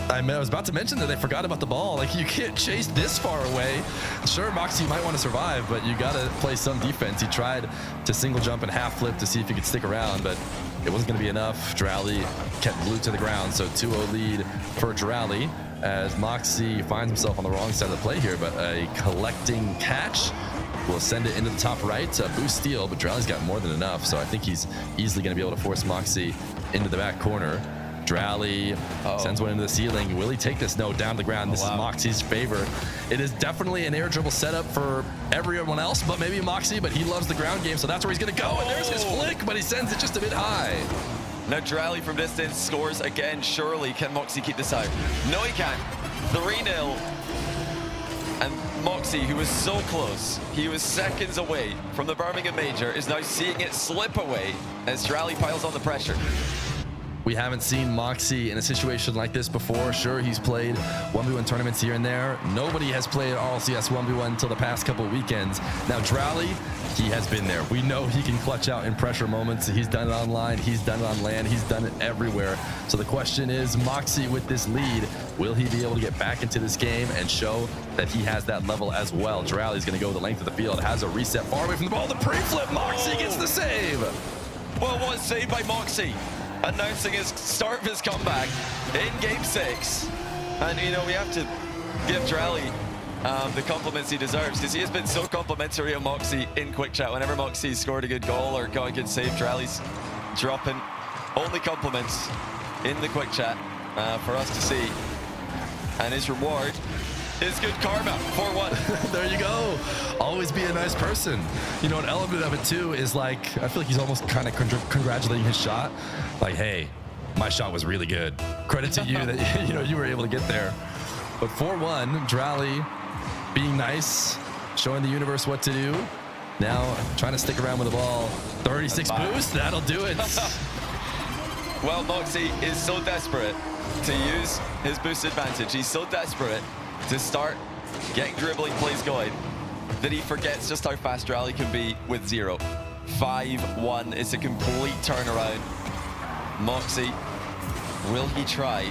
I was about to mention that they forgot about the ball. Like, you can't chase this far away. Sure, Mawkzy might want to survive, but you got to play some defense. He tried to single jump and half flip to see if he could stick around, but it wasn't going to be enough. Dralii kept glued to the ground, so 2-0 lead for Dralii as Mawkzy finds himself on the wrong side of the play here, but a collecting catch will send it into the top right. Boost steal, but Dralii's got more than enough, so I think he's easily going to be able to force Mawkzy into the back corner. Dralii sends one into the ceiling. Will he take this? No, down the ground. This is Mawkzy's favor. It is definitely an air dribble setup for everyone else, but maybe Mawkzy, but he loves the ground game, so that's where he's going to go. And there's his flick, but he sends it just a bit high. Now Dralii from distance scores again. Surely, can Mawkzy keep this out? No, he can't. 3-0. And Mawkzy, who was so close, he was seconds away from the Birmingham Major, is now seeing it slip away as Dralii piles on the pressure. We haven't seen Mawkzy in a situation like this before. Sure, he's played 1v1 tournaments here and there. Nobody has played RLCS 1v1 until the past couple of weekends. Now, Dralii, he has been there. We know he can clutch out in pressure moments. He's done it online. He's done it on land. He's done it everywhere. So the question is, Mawkzy with this lead, will he be able to get back into this game and show that he has that level as well? Dralii's going to go the length of the field, has a reset far away from the ball. The pre-flip, Mawkzy gets the save. Well, what a save by Mawkzy, announcing his start of his comeback in Game 6. And, you know, we have to give Dralii the compliments he deserves, because he has been so complimentary of Mawkzy in Quick Chat. Whenever Mawkzy scored a good goal or got a good save, Dralii's dropping Only compliments in the quick chat for us to see. And his reward is good karma. 4-1. There you go. Always be a nice person. You know, an element of it too is like, I feel like he's almost kind of congratulating his shot. Like, hey, my shot was really good. Credit to you that you were able to get there. But 4-1, Dralii being nice, showing the universe what to do. Now trying to stick around with the ball. 36 boost, that'll do it. Well, Mawkzy is so desperate to use his boost advantage. He's so desperate to start getting dribbling plays going that he forgets just how fast Dralii can be with 0. 5-1, it's a complete turnaround. Mawkzy, will he try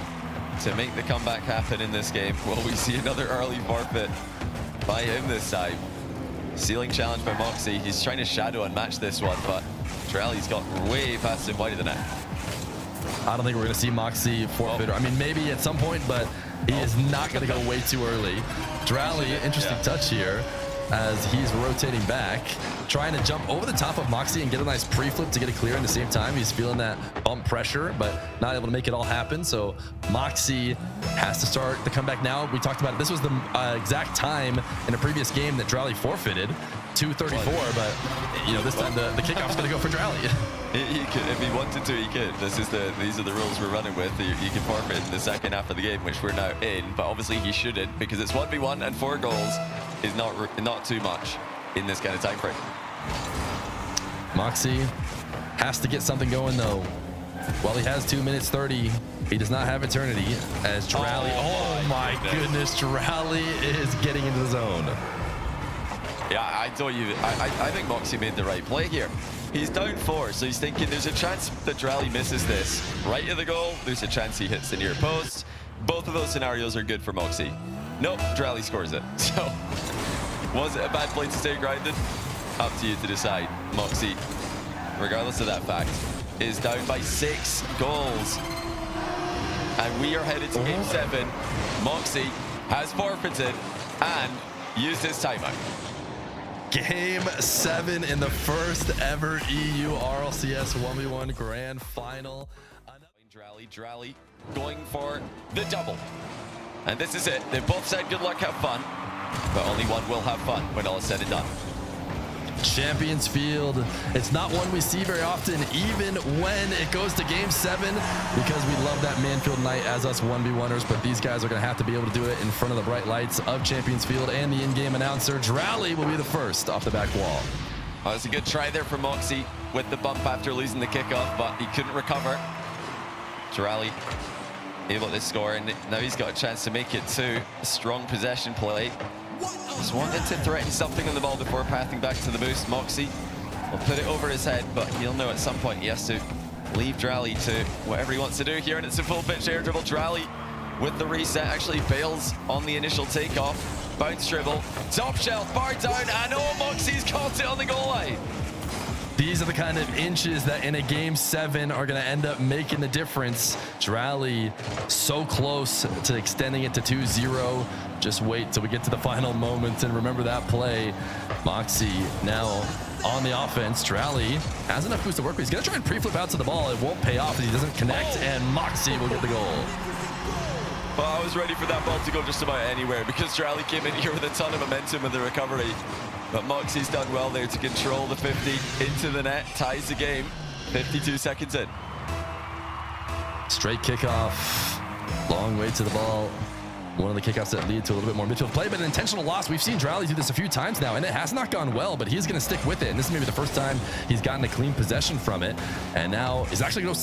to make the comeback happen in this game? Will we see another early forfeit by him this time? Ceiling challenge by Mawkzy. He's trying to shadow and match this one, but Dralii's got way past him wide of the net. I don't think we're going to see Mawkzy forfeit. I mean, maybe at some point, but he is not going to go way too early. Dralii, interesting touch here as he's rotating back, trying to jump over the top of Mawkzy and get a nice pre-flip to get it clear. In the same time, he's feeling that bump pressure, but not able to make it all happen. So Mawkzy has to start the comeback now. We talked about it. This was the exact time in a previous game that Dralii forfeited, 2:34, but this time the kickoff's going to go for Dralii. He could, if he wanted to, he could. These are the rules we're running with. You can forfeit in the second half of the game, which we're now in, but obviously he shouldn't, because it's 1v1 and 4 goals is not too much in this kind of time frame. Mawkzy has to get something going though. While he has 2 minutes 30, he does not have eternity as Dralii. Oh my goodness, Dralii is getting into the zone. Yeah, I think Mawkzy made the right play here. He's down 4, so he's thinking there's a chance that Dralii misses this right to the goal. There's a chance he hits the near post. Both of those scenarios are good for Mawkzy. Nope, Dralii scores it. So, was it a bad play to stay grounded? Up to you to decide. Mawkzy, regardless of that fact, is down by 6 goals. And we are headed to Game 7. Mawkzy has forfeited and used his timeout. Game 7 in the first ever EU RLCS 1v1 Grand Final. Dralii going for the double. And this is it. They've both said good luck, have fun. But only one will have fun when all is said and done. Champions Field. It's not one we see very often, even when it goes to Game 7, because we love that Manfield night as us 1v1ers, but these guys are going to have to be able to do it in front of the bright lights of Champions Field and the in-game announcer. Dralii will be the first off the back wall. Well, it's a good try there for Mawkzy with the bump after losing the kickoff, but he couldn't recover. Dralii able to score, and now he's got a chance to make it to a strong possession play. Just wanted to threaten something on the ball before pathing back to the boost. Mawkzy will put it over his head, but he'll know at some point he has to leave Dralii to whatever he wants to do here, and it's a full pitch air dribble. Dralii with the reset actually bails on the initial takeoff. Bounce dribble, top shelf, far down, and oh, Mawkzy's caught it on the goal line. These are the kind of inches that in a Game 7 are going to end up making the difference. Dralii so close to extending it to 2-0. Just wait till we get to the final moments and remember that play. Mawkzy now on the offense. Dralii has enough boost to work with. He's going to try and pre-flip out to the ball. It won't pay off as he doesn't connect, and Mawkzy will get the goal. Well, I was ready for that ball to go just about anywhere because Dralii came in here with a ton of momentum in the recovery. But Mawkzy's done well there to control the 50 into the net, ties the game, 52 seconds in. Straight kickoff, long way to the ball. One of the kickoffs that lead to a little bit more midfield play, but an intentional loss. We've seen Dralii do this a few times now, and it has not gone well, but he's going to stick with it. And this is maybe the first time he's gotten a clean possession from it. And now he's actually no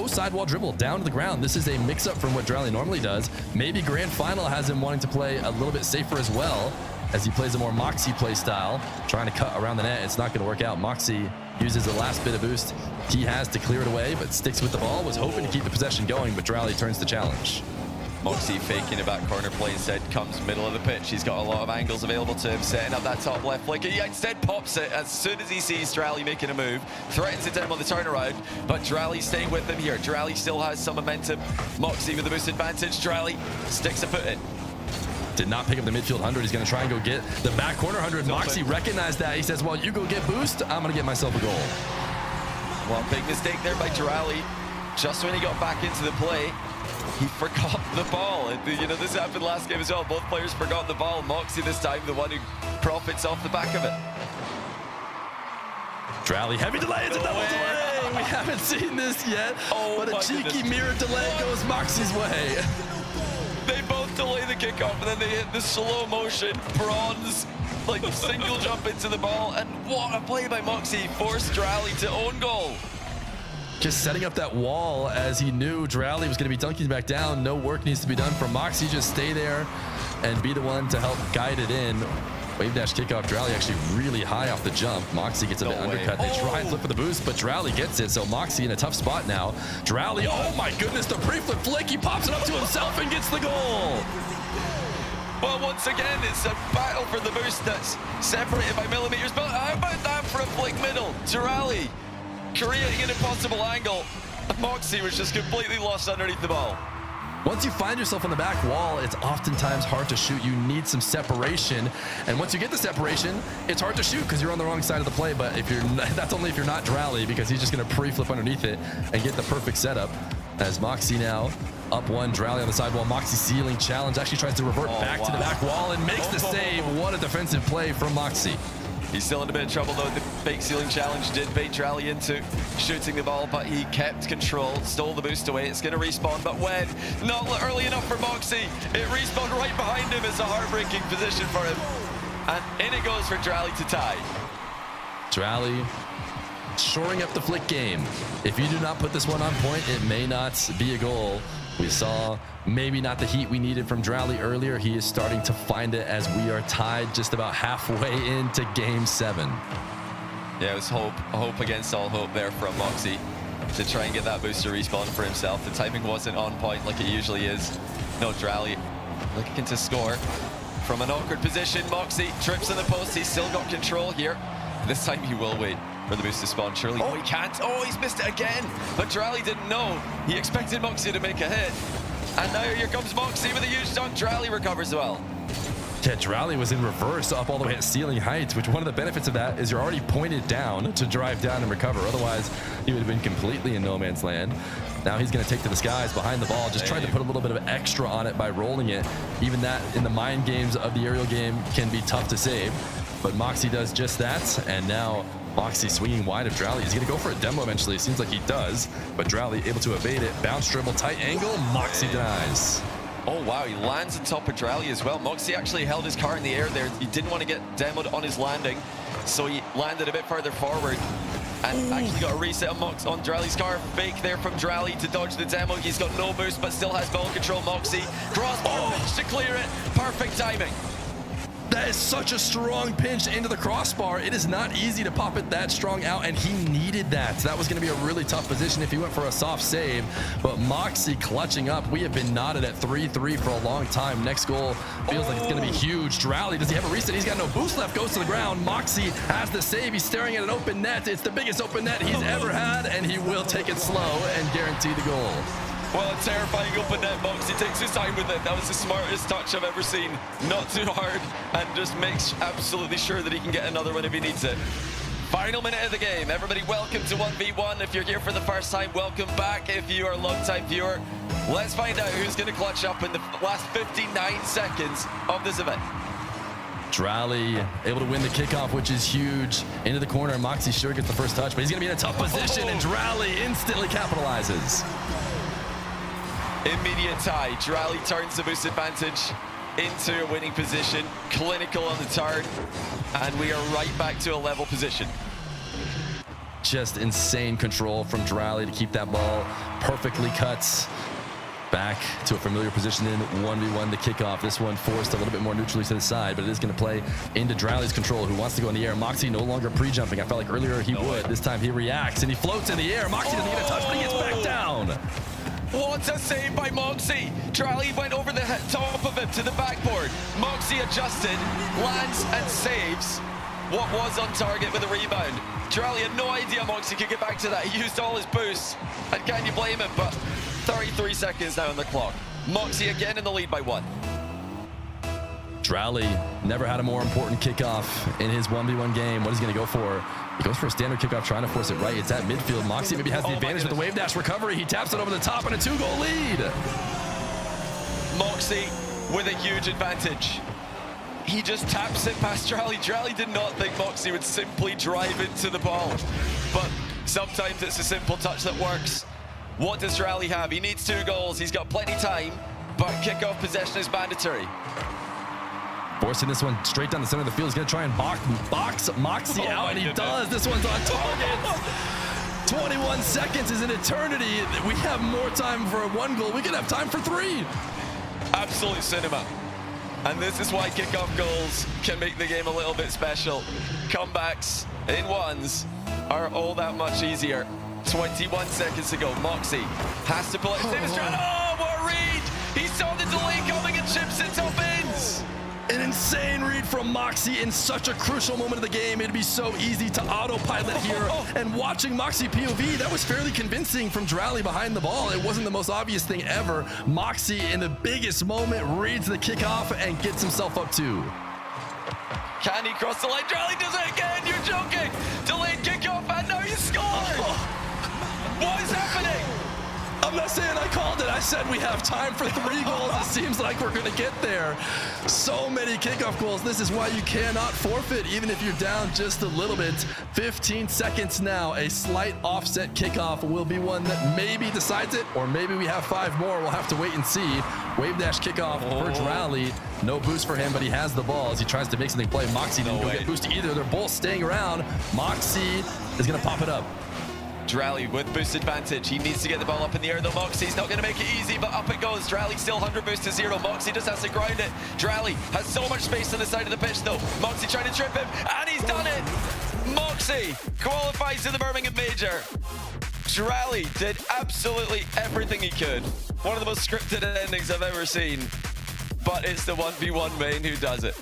sidewall dribble down to the ground. This is a mix-up from what Dralii normally does. Maybe Grand Final has him wanting to play a little bit safer as well, as he plays a more Mawkzy play style, trying to cut around the net. It's not going to work out. Mawkzy uses the last bit of boost he has to clear it away, but sticks with the ball. Was hoping to keep the possession going, but Dralii turns the challenge. Mawkzy faking a back corner play instead, comes middle of the pitch. He's got a lot of angles available to him, setting up that top left flick. He instead pops it as soon as he sees Dralii making a move, threatens it down on the turnaround, but Dralii staying with him here. Dralii still has some momentum. Mawkzy with the boost advantage. Dralii sticks a foot in. Did not pick up the midfield 100. He's going to try and go get the back corner 100. Mawkzy recognized that. He says, well, you go get boost. I'm going to get myself a goal. Well, big mistake there by Dralii. just when he got back into the play, he forgot the ball. And, you know, this happened last game as well. Both players forgot the ball. Mawkzy this time, the one who profits off the back of it. Dralii, heavy delay, it's a double delay. We haven't seen this yet, but a cheeky mirror delay goes Mawkzy's way. They both delay the kickoff, and then they hit the slow motion bronze, like single jump into the ball. And what a play by Mawkzy, forced Dralii to own goal. Just setting up that wall as he knew Dralii was going to be dunking back down. No work needs to be done from Mawkzy. Just stay there and be the one to help guide it in. Wave dash kickoff. Dralii actually really high off the jump. Mawkzy gets a bit undercut. They try and flip for the boost, but Dralii gets it. So Mawkzy in a tough spot now. Dralii, oh my goodness, the pre-flip flick. He pops it up to himself and gets the goal. Well, once again, it's a battle for the boost that's separated by millimeters. But how about that for a flick middle? Dralii creating an impossible angle. Mawkzy was just completely lost underneath the ball. Once you find yourself on the back wall, it's oftentimes hard to shoot. You need some separation. And once you get the separation, it's hard to shoot because you're on the wrong side of the play. But if you're that's only if you're not Dralii, because he's just going to pre-flip underneath it and get the perfect setup. As Mawkzy now up one, Dralii on the sidewall. Mawkzy ceiling challenge, actually tries to revert back to the back wall and makes the save. What a defensive play from Mawkzy. He's still in a bit of trouble though. The fake ceiling challenge did bait Dralii into shooting the ball, but he kept control, stole the boost away. It's going to respawn, but when? Not early enough for Mawkzy. It respawned right behind him. It's a heartbreaking position for him. And in it goes for Dralii to tie. Dralii shoring up the flick game. If you do not put this one on point, it may not be a goal. We saw maybe not the heat we needed from Dralii earlier. He is starting to find it as we are tied just about halfway into game 7. Yeah, it was hope against all hope there from Mawkzy to try and get that booster respawn for himself. The timing wasn't on point like it usually is. No, Dralii looking to score from an awkward position. Mawkzy trips in the post. He's still got control here. This time he will wait for the boost to spawn, surely. Oh, he can't. Oh, he's missed it again. But Dralii didn't know. He expected Mawkzy to make a hit. And now here comes Mawkzy with a huge dunk. Dralii recovers well. Yeah, Dralii was in reverse up all the way at ceiling heights, which one of the benefits of that is you're already pointed down to drive down and recover. Otherwise, he would have been completely in no man's land. Now he's going to take to the skies behind the ball, just trying to put a little bit of extra on it by rolling it. Even that in the mind games of the aerial game can be tough to save. But Mawkzy does just that, and now Mawkzy swinging wide of Dralii. He's going to go for a demo eventually. It seems like he does, but Dralii able to evade it. Bounce dribble, tight angle. Mawkzy denies. Oh, wow. He lands on top of Dralii as well. Mawkzy actually held his car in the air there. He didn't want to get demoed on his landing, so he landed a bit further forward and actually got a reset on Dralii's car. Fake there from Dralii to dodge the demo. He's got no boost, but still has ball control. Mawkzy crossbar pinch to clear it. Perfect timing. That is such a strong pinch into the crossbar. It is not easy to pop it that strong out, and he needed that. That was going to be a really tough position if he went for a soft save, but Mawkzy clutching up. We have been knotted at 3-3 for a long time. Next goal feels like it's going to be huge. Dralii, does he have a reset? He's got no boost left, goes to the ground. Mawkzy has the save. He's staring at an open net. It's the biggest open net he's ever had, and he will take it slow and guarantee the goal. Well, a terrifying open net. Mawkzy takes his time with it. That was the smartest touch I've ever seen. Not too hard, and just makes absolutely sure that he can get another one if he needs it. Final minute of the game. Everybody, welcome to 1v1. If you're here for the first time, welcome back. If you are a long-time viewer, let's find out who's going to clutch up in the last 59 seconds of this event. Dralii able to win the kickoff, which is huge. Into the corner, Mawkzy sure gets the first touch, but he's going to be in a tough position, and Dralii instantly capitalizes. Immediate tie. Dralii turns the boost advantage into a winning position. Clinical on the turn, and we are right back to a level position. Just insane control from Dralii to keep that ball perfectly cuts back to a familiar position in 1v1 the kickoff. This one forced a little bit more neutrally to the side, but it is going to play into Dralii's control, who wants to go in the air. Mawkzy no longer pre-jumping. I felt like earlier he would. This time he reacts and he floats in the air. Mawkzy doesn't get a touch, but he gets back down. What a save by Mawkzy. Dralii went over the top of him to the backboard. Mawkzy adjusted, lands and saves what was on target with a rebound. Dralii had no idea Mawkzy could get back to that. He used all his boosts, and can you blame him? But 33 seconds now on the clock. Mawkzy again in the lead by 1. Dralii never had a more important kickoff in his 1v1 game. What is he going to go for? He goes for a standard kickoff, trying to force it right. It's at midfield. Mawkzy maybe has the advantage with the wave dash recovery. He taps it over the top and a 2-goal lead. Mawkzy with a huge advantage. He just taps it past Dralii. Dralii did not think Mawkzy would simply drive into the ball. But sometimes it's a simple touch that works. What does Dralii have? He needs 2 goals. He's got plenty of time, but kickoff possession is mandatory. Forcing this one straight down the center of the field. He's going to try and box Mawkzy out, and he does. This one's on target. 21 seconds is an eternity. We have more time for 1 goal. We could have time for 3. Absolute cinema. And this is why kickoff goals can make the game a little bit special. Comebacks in ones are all that much easier. 21 seconds to go. Mawkzy has to pull it. Oh, what a read! He saw the delay coming and chips it top ends. An insane read from Mawkzy in such a crucial moment of the game. It'd be so easy to autopilot here. And watching Mawkzy POV, that was fairly convincing from Dralii behind the ball. It wasn't the most obvious thing ever. Mawkzy, in the biggest moment, reads the kickoff and gets himself up 2. Can he cross the line? Dralii does it again. You're joking. Delayed kickoff, and now he scored. What is happening? I'm not saying I called it. I said we have time for 3 goals. It seems like we're going to get there. So many kickoff goals. This is why you cannot forfeit, even if you're down just a little bit. 15 seconds now. A slight offset kickoff will be one that maybe decides it, or maybe we have 5 more. We'll have to wait and see. Wave dash kickoff for Dralii. No boost for him, but he has the ball as he tries to make something play. Mawkzy didn't go get boosted either. They're both staying around. Mawkzy is going to pop it up. Dralii with boost advantage. He needs to get the ball up in the air, though. Mawkzy's not going to make it easy, but up it goes. Dralii still 100 boost to 0. Mawkzy just has to grind it. Dralii has so much space on the side of the pitch, though. Mawkzy trying to trip him, and he's done it. Mawkzy qualifies to the Birmingham Major. Dralii did absolutely everything he could. One of the most scripted endings I've ever seen, but it's the 1v1 main who does it.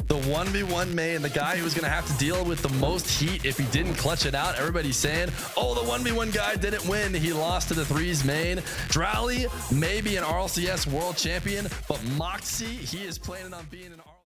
The 1v1 main, the guy who's going to have to deal with the most heat if he didn't clutch it out. Everybody's saying, oh, the 1v1 guy didn't win. He lost to the 3s main. Dralii may be an RLCS world champion, but Mawkzy, he is planning on being an